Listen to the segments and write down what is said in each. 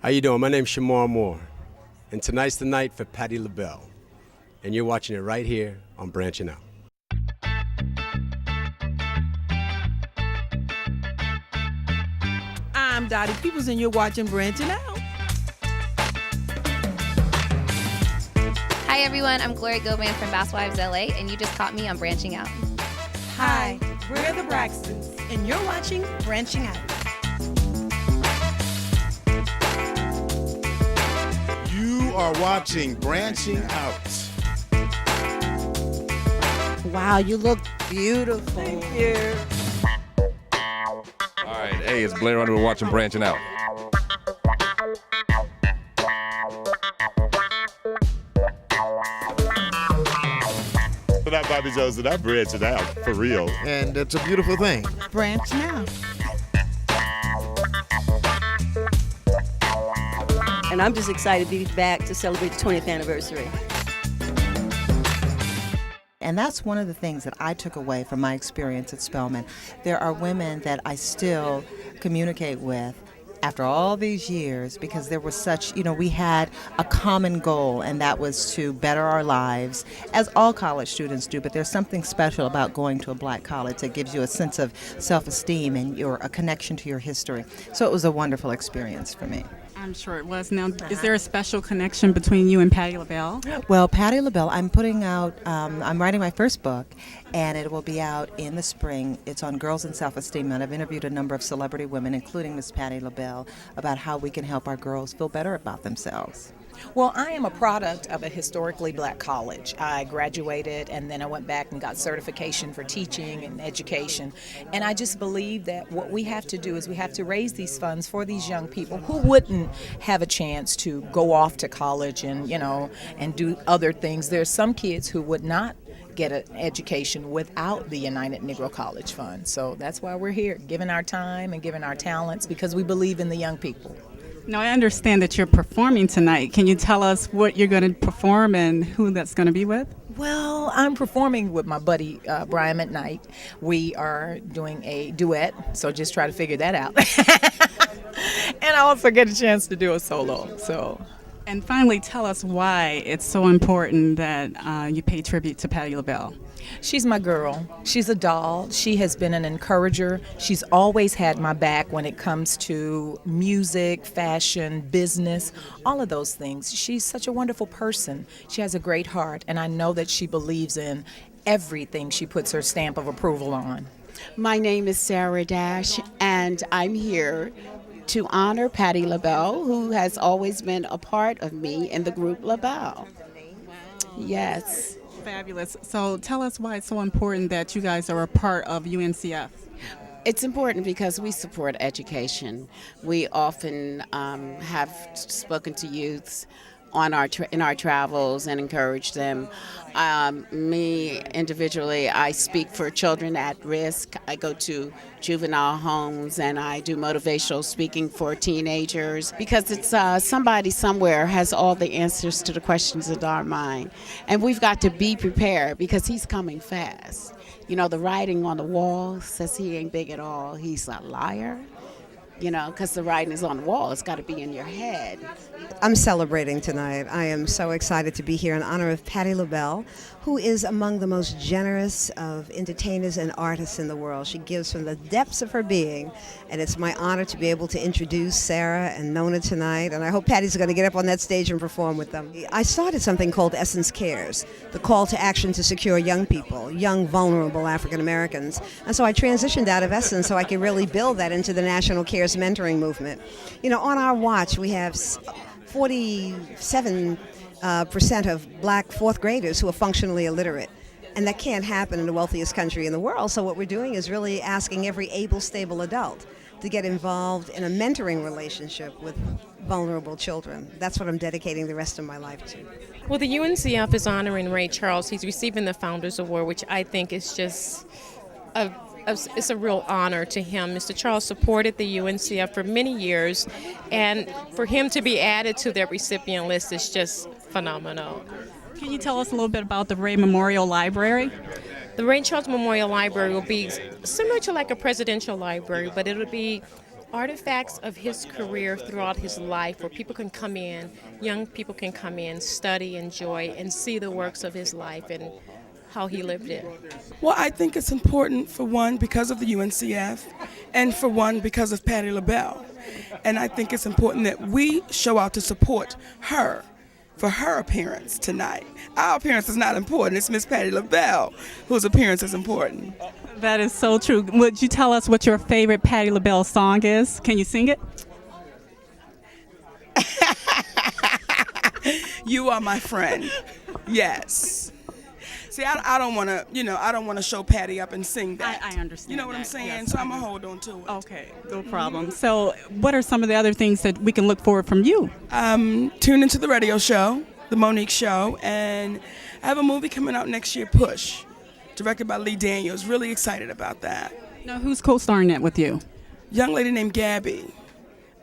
How you doing? My name's Shemar Moore, and tonight's the night for Patti LaBelle, and you're watching it right here on Branching Out. I'm Dottie Peoples, and you're watching Branching Out. Hi everyone, I'm Gloria Goban from Bass Wives LA, and you just caught me on Branching Out. Hi, we're the Braxtons, and you're watching Branching Out. You are watching Branching Out. Wow, you look beautiful. Thank you. All right, hey, it's Blair Runner. We're watching Branching Out. So that Bobby Jones and I'm branching out for real. And it's a beautiful thing. Branch now. And I'm just excited to be back to celebrate the 20th anniversary. And that's one of the things that I took away from my experience at Spelman. There are women that I still communicate with after all these years because there was such, we had a common goal, and that was to better our lives, as all college students do. But there's something special about going to a black college that gives you a sense of self-esteem and a connection to your history. So it was a wonderful experience for me. I'm sure it was. Now, is there a special connection between you and Patti LaBelle? Well, Patti LaBelle, I'm putting out, I'm writing my first book, and it will be out in the spring. It's on girls and self-esteem, and I've interviewed a number of celebrity women, including Miss Patti LaBelle, about how we can help our girls feel better about themselves. Well, I am a product of a historically black college. I graduated and then I went back and got certification for teaching and education. And I just believe that what we have to do is we have to raise these funds for these young people who wouldn't have a chance to go off to college and, and do other things. There's some kids who would not get an education without the United Negro College Fund. So that's why we're here, giving our time and giving our talents because we believe in the young people. Now, I understand that you're performing tonight. Can you tell us what you're going to perform and who that's going to be with? Well, I'm performing with my buddy Brian McKnight. We are doing a duet, so just try to figure that out. And I also get a chance to do a solo. And finally, tell us why it's so important that you pay tribute to Patti LaBelle. She's my girl. She's a doll. She has been an encourager. She's always had my back when it comes to music, fashion, business, all of those things. She's such a wonderful person. She has a great heart, and I know that she believes in everything she puts her stamp of approval on. My name is Sara Dash, and I'm here to honor Patti LaBelle, who has always been a part of me in the group LaBelle. Yes. Fabulous. So tell us why it's so important that you guys are a part of UNCF. It's important because we support education. We often have spoken to youths on in our travels and encourage them. Me individually, I speak for children at risk. I go to juvenile homes and I do motivational speaking for teenagers because it's somebody somewhere has all the answers to the questions in our mind. And we've got to be prepared because he's coming fast. The writing on the wall says he ain't big at all. He's a liar. Because the writing is on the wall. It's got to be in your head. I'm celebrating tonight. I am so excited to be here in honor of Patti LaBelle, who is among the most generous of entertainers and artists in the world. She gives from the depths of her being, and it's my honor to be able to introduce Sara and Nona tonight, and I hope Patti's going to get up on that stage and perform with them. I started something called Essence Cares, the call to action to secure young people, young, vulnerable African Americans, and so I transitioned out of Essence so I could really build that into the National Cares mentoring movement. On our watch, we have 47% of black fourth graders who are functionally illiterate. And that can't happen in the wealthiest country in the world. So what we're doing is really asking every able, stable adult to get involved in a mentoring relationship with vulnerable children. That's what I'm dedicating the rest of my life to. Well, the UNCF is honoring Ray Charles. He's receiving the Founders Award, which I think is just it's a real honor to him. Mr. Charles supported the UNCF for many years, and for him to be added to their recipient list is just phenomenal. Can you tell us a little bit about the Ray Memorial Library? The Ray Charles Memorial Library will be similar to like a presidential library, but it'll be artifacts of his career throughout his life where people can come in, young people can come in, study, enjoy, and see the works of his life and how he lived it? Well, I think it's important, for one, because of the UNCF, and for one, because of Patti LaBelle. And I think it's important that we show out to support her for her appearance tonight. Our appearance is not important. It's Miss Patti LaBelle whose appearance is important. That is so true. Would you tell us what your favorite Patti LaBelle song is? Can you sing it? You Are My Friend. Yes. See, I don't want to, I don't want to show Patti up and sing that. I understand. You know what I'm saying? Yes, so I'm going to hold on to it. Okay, no problem. So what are some of the other things that we can look forward from you? Tune into the radio show, the Monique Show, and I have a movie coming out next year, Push, directed by Lee Daniels. Really excited about that. Now, who's co-starring that with you? Young lady named Gabby.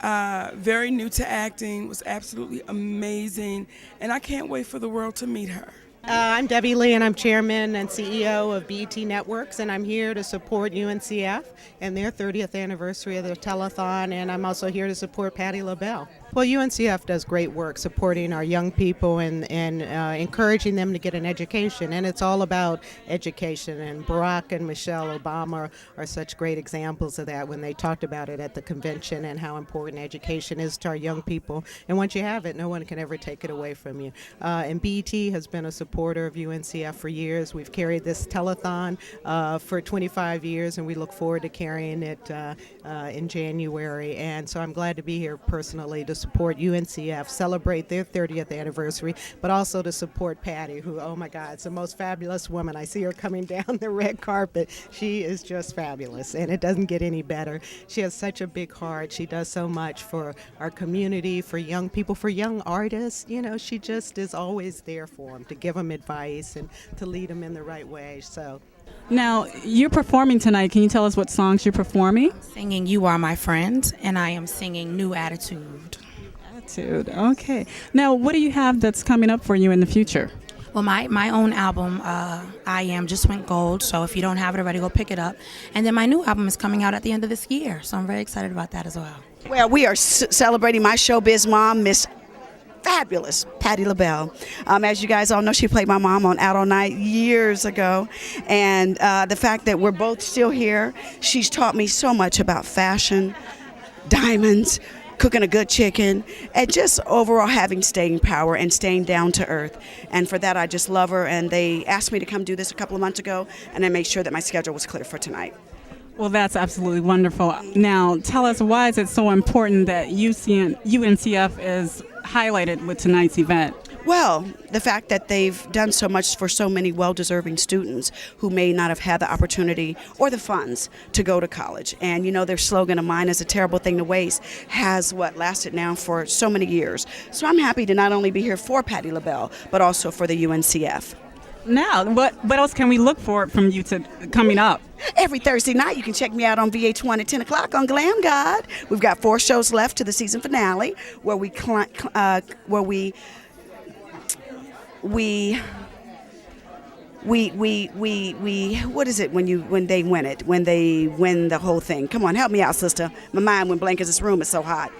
Very new to acting, was absolutely amazing, and I can't wait for the world to meet her. I'm Debbie Lee, and I'm chairman and CEO of BET Networks, and I'm here to support UNCF and their 30th anniversary of the telethon, and I'm also here to support Patti LaBelle. Well, UNCF does great work supporting our young people and encouraging them to get an education, and it's all about education, and Barack and Michelle Obama are such great examples of that when they talked about it at the convention and how important education is to our young people. And once you have it, no one can ever take it away from you. And BET has been a supporter of UNCF for years. We've carried this telethon for 25 years, and we look forward to carrying it in January. And so I'm glad to be here personally to support UNCF, celebrate their 30th anniversary, but also to support Patti, who, oh my God, is the most fabulous woman. I see her coming down the red carpet. She is just fabulous, and it doesn't get any better. She has such a big heart. She does so much for our community, for young people, for young artists. She just is always there for them, to give them advice and to lead them in the right way. So. Now, you're performing tonight. Can you tell us what songs you're performing? Singing You Are My Friend, and I am singing New Attitude. Okay. Now, what do you have that's coming up for you in the future? Well, my own album, I Am, just went gold, so if you don't have it already, go pick it up. And then my new album is coming out at the end of this year, so I'm very excited about that as well. Well, we are celebrating my showbiz mom, Miss Fabulous Patti LaBelle. As you guys all know, she played my mom on Out All Night years ago, and the fact that we're both still here, she's taught me so much about fashion, diamonds, cooking a good chicken, and just overall having staying power and staying down to earth. And for that, I just love her. And they asked me to come do this a couple of months ago, and I made sure that my schedule was clear for tonight. Well, that's absolutely wonderful. Now, tell us, why is it so important that UNCF is highlighted with tonight's event? Well, the fact that they've done so much for so many well-deserving students who may not have had the opportunity or the funds to go to college. And their slogan of "Mine is a terrible thing to waste" has lasted now for so many years. So I'm happy to not only be here for Patti LaBelle, but also for the UNCF. Now, what else can we look for from you coming up? Every Thursday night, you can check me out on VH1 at 10 o'clock on Glam God. We've got 4 shows left to the season finale, where we what is it when they win it? When they win the whole thing? Come on, help me out, sister. My mind went blank because this room is so hot.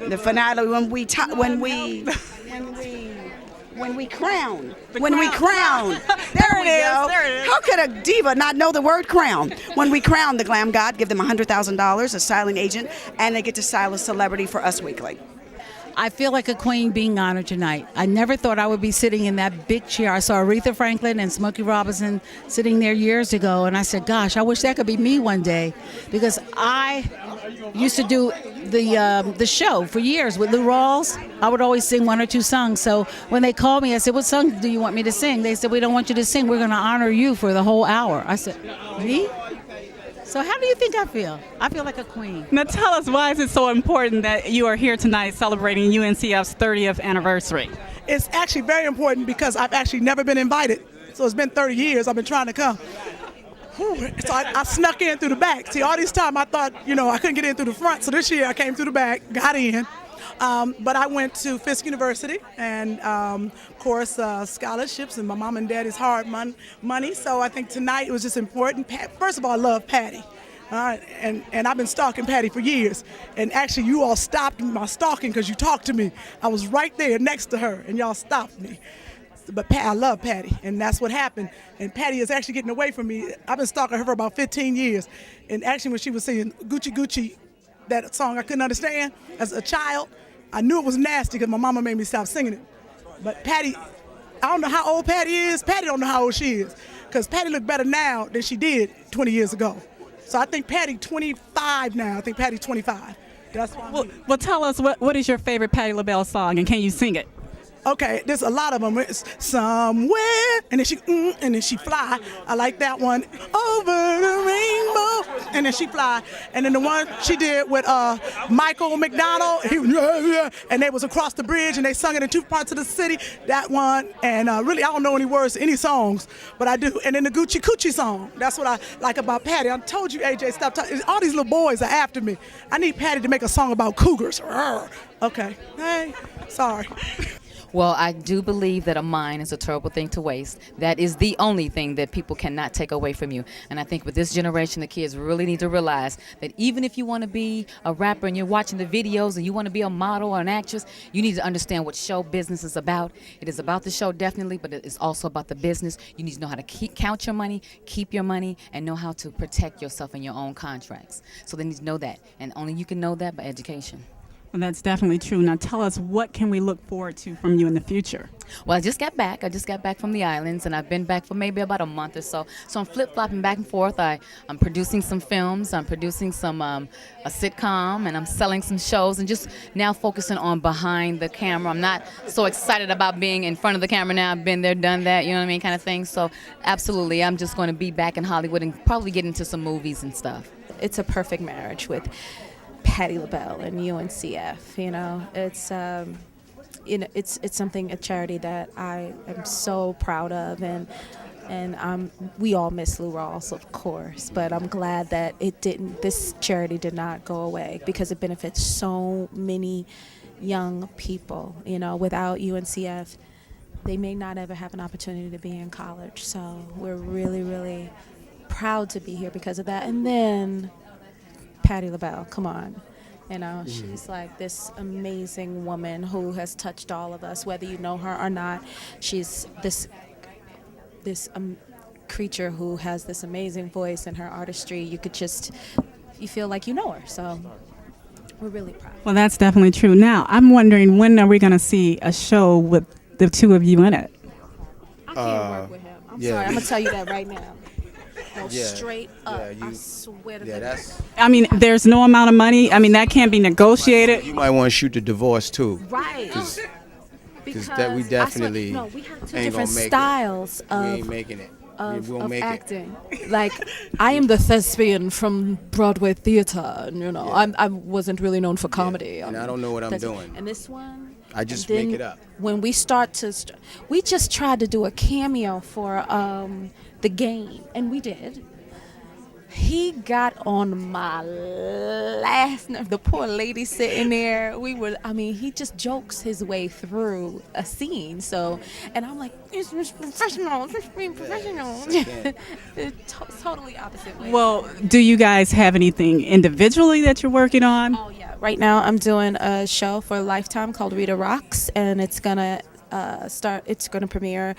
The finale when we crown. When we crown. There we go. How could a diva not know the word crown? When we crown the Glam God, give them $100,000, a styling agent, and they get to style a celebrity for Us Weekly. I feel like a queen being honored tonight. I never thought I would be sitting in that big chair. I saw Aretha Franklin and Smokey Robinson sitting there years ago, and I said, gosh, I wish that could be me one day, because I used to do the show for years with Lou Rawls. I would always sing 1 or 2 songs. So when they called me, I said, what song do you want me to sing? They said, we don't want you to sing. We're going to honor you for the whole hour. I said, me? So how do you think I feel? I feel like a queen. Now tell us, why is it so important that you are here tonight celebrating UNCF's 30th anniversary? It's actually very important because I've actually never been invited. So it's been 30 years I've been trying to come. So I snuck in through the back. See, all this time I thought, I couldn't get in through the front. So this year I came through the back, got in. But I went to Fisk University and, of course, scholarships, and my mom and daddy's hard money. So I think tonight it was just important. First of all, I love Patti. And I've been stalking Patti for years. And actually, you all stopped my stalking because you talked to me. I was right there next to her, and y'all stopped me. But I love Patti, and that's what happened. And Patti is actually getting away from me. I've been stalking her for about 15 years. And actually, when she was singing Gucci Gucci, that song I couldn't understand as a child, I knew it was nasty because my mama made me stop singing it. But Patti, I don't know how old Patti is. Patti don't know how old she is. Because Patti look better now than she did 20 years ago. So I think Patti 25 now. I think Patti's 25. That's why. Well, tell us what is your favorite Patti LaBelle song, and can you sing it? Okay, there's a lot of them. It's somewhere, and then she fly. I like that one. Over the rainbow, and then she fly. And then the one she did with Michael McDonald, and they was across the bridge, and they sung it in two parts of the city. That one, and really, I don't know any words to any songs, but I do. And then the Gucci Coochie song. That's what I like about Patti. I told you, AJ, stop talking. All these little boys are after me. I need Patti to make a song about cougars. Okay, hey, sorry. Well, I do believe that a mind is a terrible thing to waste. That is the only thing that people cannot take away from you. And I think with this generation, the kids really need to realize that even if you want to be a rapper and you're watching the videos and you want to be a model or an actress, you need to understand what show business is about. It is about the show, definitely, but it is also about the business. You need to know how to count your money, keep your money, and know how to protect yourself and your own contracts. So they need to know that. And only you can know that by education. Well, that's definitely true. Now tell us, what can we look forward to from you in the future? Well, I just got back. From the islands, and I've been back for maybe about a month or so. So I'm flip-flopping back and forth. I'm producing some films. I'm producing some a sitcom, and I'm selling some shows, and just now focusing on behind the camera. I'm not so excited about being in front of the camera now. I've been there, done that, you know what I mean, kind of thing. So absolutely, I'm just going to be back in Hollywood and probably get into some movies and stuff. It's a perfect marriage with Patti LaBelle and UNCF. You know, it's something, a charity that I am so proud of, and we all miss Lou Rawls, of course, but I'm glad that this charity did not go away, because it benefits so many young people. You know, without UNCF, they may not ever have an opportunity to be in college. So we're really, really proud to be here because of that. And then Patti LaBelle, come on. You know, she's like this amazing woman who has touched all of us, whether you know her or not. She's this creature who has this amazing voice, and her artistry, you feel like you know her. So we're really proud. Well, that's definitely true. Now, I'm wondering, when are we going to see a show with the two of you in it? I can't work with him. I'm sorry. I'm going to tell you that right now. No, straight up. I swear to goodness. I mean, there's no amount of money. I mean, that can't be negotiated. You might want to shoot the divorce too. Right. Because that we definitely we have two ain't different gonna make styles it. of We ain't making it. of acting. Like, I am the thespian from Broadway theater, and you know, I wasn't really known for comedy. And I don't know what I'm doing. And this one, I just make it up. When we we just tried to do a cameo for The Game, and we did. He got on my last nerve. The poor lady sitting there. He just jokes his way through a scene. So, and I'm like, it's professional. It's being professional. It's totally opposite way. Well, do you guys have anything individually that you're working on? Oh, yeah. Right now, I'm doing a show for Lifetime called Rita Rocks, and it's gonna premiere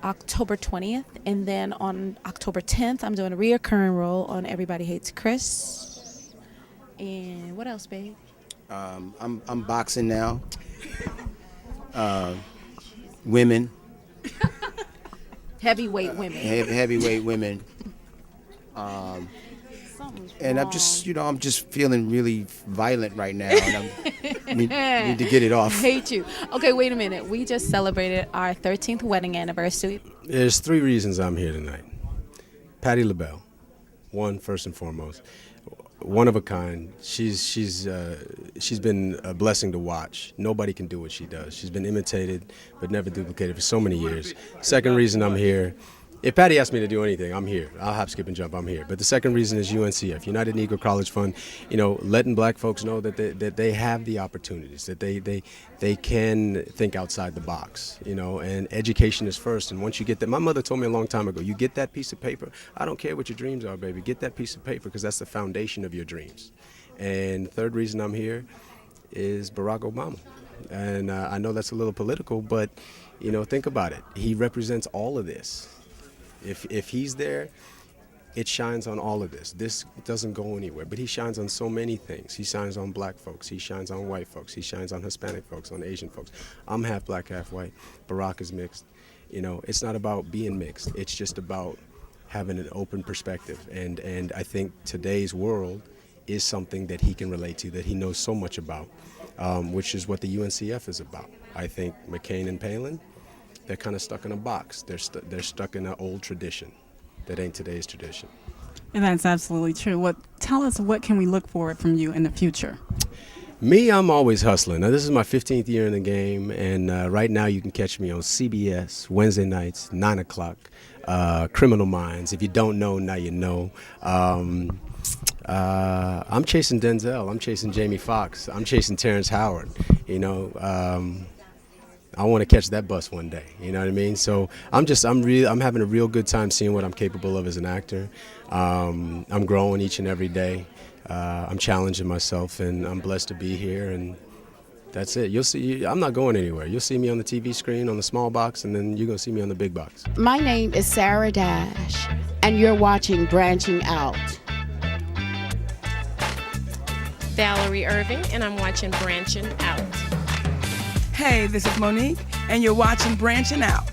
October 20th, and then on October 10th, I'm doing a reoccurring role on Everybody Hates Chris. And what else, babe? I'm boxing now. Women. Heavyweight women. Heavyweight women. And I'm just feeling really violent right now, and I need to get it off. I hate you. Okay, wait a minute. We just celebrated our 13th wedding anniversary. There's 3 reasons I'm here tonight. Patti LaBelle, one, first and foremost, one of a kind. She's been a blessing to watch. Nobody can do what she does. She's been imitated but never duplicated for so many years. Second reason I'm here If Patti asked me to do anything, I'm here. I'll hop, skip, and jump. I'm here. But the second reason is UNCF, United Negro College Fund. You know, letting black folks know that they have the opportunities, that they can think outside the box. You know, and education is first. And once you get that, my mother told me a long time ago, you get that piece of paper. I don't care what your dreams are, baby. Get that piece of paper because that's the foundation of your dreams. And the third reason I'm here is Barack Obama. And I know that's a little political, but you know, think about it. He represents all of this. If he's there, it shines on all of this. This doesn't go anywhere, but he shines on so many things. He shines on black folks. He shines on white folks. He shines on Hispanic folks, on Asian folks. I'm half black, half white. Barack is mixed. You know, it's not about being mixed. It's just about having an open perspective. And I think today's world is something that he can relate to, that he knows so much about, which is what the UNCF is about. I think McCain and Palin, they're kind of stuck in a box. They're stuck in an old tradition that ain't today's tradition. And that's absolutely true. Tell us, what can we look forward from you in the future? Me, I'm always hustling. Now, this is my 15th year in the game, and right now you can catch me on CBS Wednesday nights, 9 o'clock, Criminal Minds. If you don't know, now you know. I'm chasing Denzel. I'm chasing Jamie Foxx. I'm chasing Terrence Howard. You know, I want to catch that bus one day. You know what I mean? So I'm having a real good time seeing what I'm capable of as an actor. I'm growing each and every day. I'm challenging myself, and I'm blessed to be here. And that's it. You'll see. I'm not going anywhere. You'll see me on the TV screen on the small box, and then you're gonna see me on the big box. My name is Sara Dash, and you're watching Branching Out. Valerie Irving, and I'm watching Branching Out. Hey, this is Monique, and you're watching Branching Out.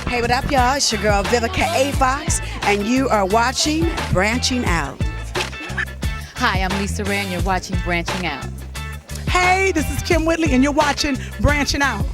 Hey, what up, y'all? It's your girl Vivica A. Fox, and you are watching Branching Out. Hi, I'm LisaRaye, and you're watching Branching Out. Hey, this is Kim Whitley, and you're watching Branching Out.